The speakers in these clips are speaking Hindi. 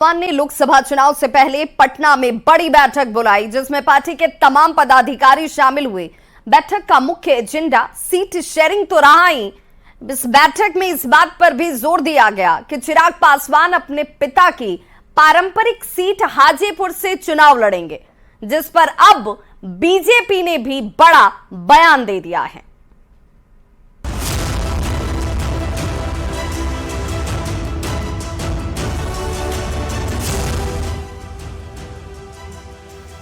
पासवान ने लोकसभा चुनाव से पहले पटना में बड़ी बैठक बुलाई, जिसमें पार्टी के तमाम पदाधिकारी शामिल हुए। बैठक का मुख्य एजेंडा सीट शेयरिंग तो रहा ही, इस बैठक में इस बात पर भी जोर दिया गया कि चिराग पासवान अपने पिता की पारंपरिक सीट हाजीपुर से चुनाव लड़ेंगे, जिस पर अब बीजेपी ने भी बड़ा बयान दे दिया है।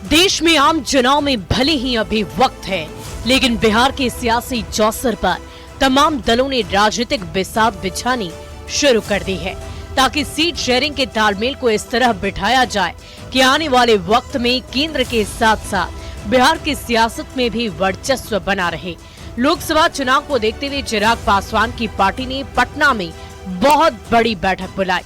देश में आम चुनाव में भले ही अभी वक्त है, लेकिन बिहार के सियासी चौसर पर तमाम दलों ने राजनीतिक बिसात बिछानी शुरू कर दी है, ताकि सीट शेयरिंग के तालमेल को इस तरह बिठाया जाए कि आने वाले वक्त में केंद्र के साथ साथ बिहार की सियासत में भी वर्चस्व बना रहे। लोकसभा चुनाव को देखते हुए चिराग पासवान की पार्टी ने पटना में बहुत बड़ी बैठक बुलाई।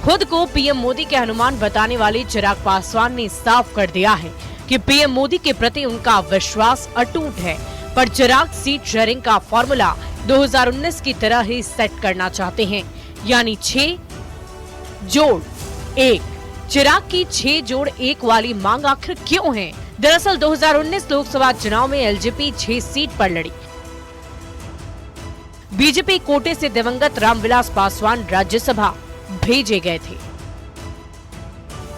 खुद को पीएम मोदी के हनुमान बताने वाले चिराग पासवान ने साफ कर दिया है कि पीएम मोदी के प्रति उनका विश्वास अटूट है, पर चिराग सीट शेयरिंग का फॉर्मूला 2019 की तरह ही सेट करना चाहते हैं, यानी 6 जोड़ 1। चिराग की 6 जोड़ 1 वाली मांग आखिर क्यों है? दरअसल 2019 लोकसभा चुनाव में एलजेपी 6 सीट पर लड़ी। बीजेपी कोटे से दिवंगत रामविलास पासवान राज्यसभा भेजे गए थे।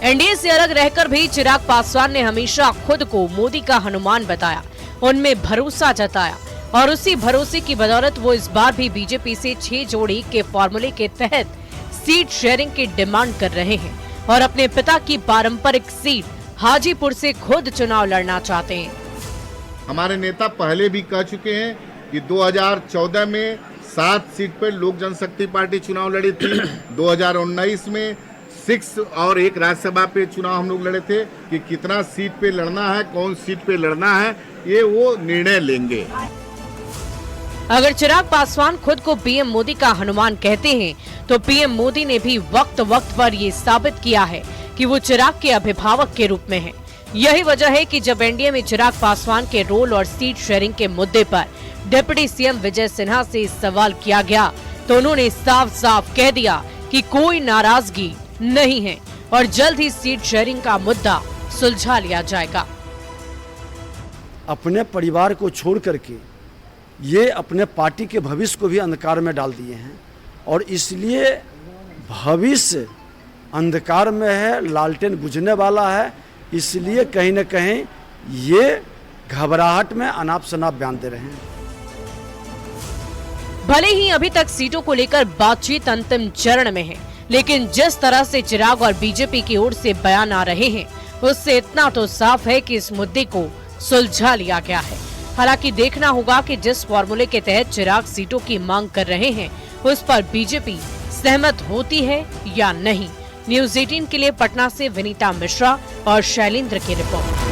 एनडीए से अलग रहकर भी चिराग पासवान ने हमेशा खुद को मोदी का हनुमान बताया, उनमें भरोसा जताया और उसी भरोसे की बदौलत वो इस बार भी बीजेपी से 6 जोड़ 1 के फॉर्मूले के तहत सीट शेयरिंग की डिमांड कर रहे हैं और अपने पिता की पारंपरिक सीट हाजीपुर से खुद चुनाव लड़ना चाहते हैं। हमारे नेता पहले भी कह चुके हैं कि 2014 में 7 सीट पर लोक जनशक्ति पार्टी चुनाव लड़ी थी। 2019 में 6 और 1 राज्यसभा पे चुनाव हम लोग लड़े थे कि कितना सीट पे लड़ना है, कौन सीट पे लड़ना है, ये वो निर्णय लेंगे। अगर चिराग पासवान खुद को पीएम मोदी का हनुमान कहते हैं, तो पीएम मोदी ने भी वक्त वक्त पर ये साबित किया है कि वो चिराग के अभिभावक के रूप में हैं। यही वजह है कि जब एनडीए में चिराग पासवान के रोल और सीट शेयरिंग के मुद्दे पर डिप्टी सीएम विजय सिन्हा से सवाल किया गया, तो उन्होंने साफ साफ कह दिया कि कोई नाराजगी नहीं है और जल्द ही सीट शेयरिंग का मुद्दा सुलझा लिया जाएगा। अपने परिवार को छोड़ करके ये अपने पार्टी के भविष्य को भी अंधकार में डाल दिए हैं और इसलिए भविष्य अंधकार में है, लालटेन बुझने वाला है, इसलिए कहीं न कहीं ये घबराहट में अनाप शनाप बयान दे रहे हैं। भले ही अभी तक सीटों को लेकर बातचीत अंतिम चरण में है, लेकिन जिस तरह से चिराग और बीजेपी की ओर से बयान आ रहे हैं, उससे इतना तो साफ है कि इस मुद्दे को सुलझा लिया गया है। हालांकि देखना होगा कि जिस फॉर्मूले के तहत चिराग सीटों की मांग कर रहे हैं, उस पर बीजेपी सहमत होती है या नहीं। न्यूज़ 18 के लिए पटना से विनीता मिश्रा और शैलेंद्र की रिपोर्ट।